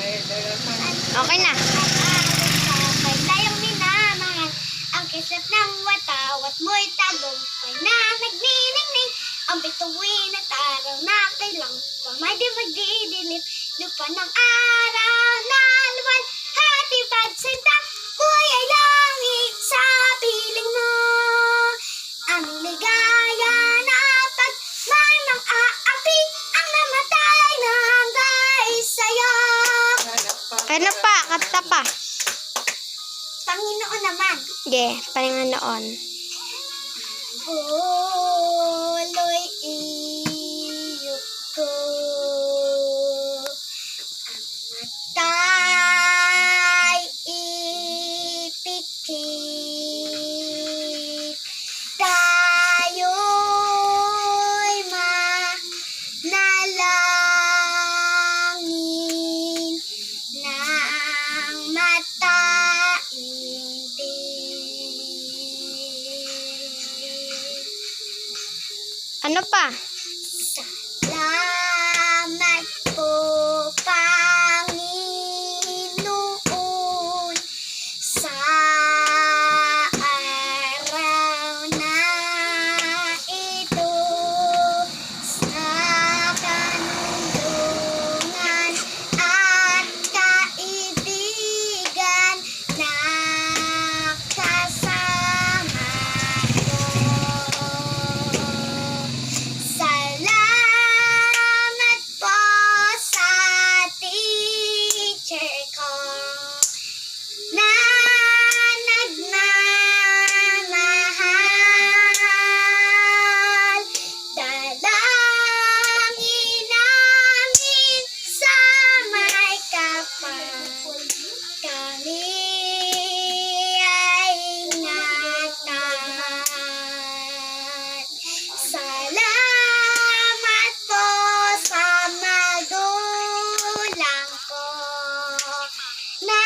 Okay na. Tayong minamahal, ang kisap ng watawat mo'y tagumpay na nagniningning. Ang bituin at araw na kailang pamay di magdidilip. Lupa ng araw na luwan, hatipad sinta, buhay ay langit sa piling mo. Aming ligaya na pag may mang-aapi, ang namatay ng dahil sa'yo. Ano pa? Kanta pa. Panginoon naman. Yeah, Panginoon. Uloy iyok ko, ang matay ipikit, tayo'y manalangin ng Ano pa? Salamat po, Panginoon, sa araw na ito, sa kanuntungan at kaibigan na kasama ko. Salamat po sa teacher ko na nagmamahal. Dalangin namin sa may kapal, kami ay ingatan. Salamat po sa magulang ko na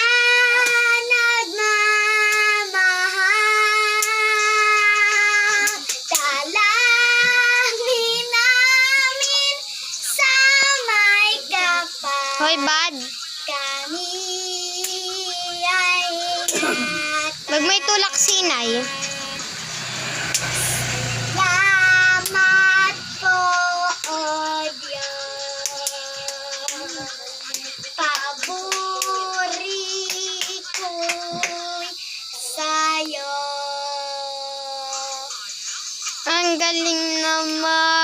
nagmamahal. Dalangin namin sa may kapal, Hoy, bad. kami ay ingatan. Pag may tulak sinay. Salamat po, O Diyos. Paburi ko'y sa'yo. Ang galing naman.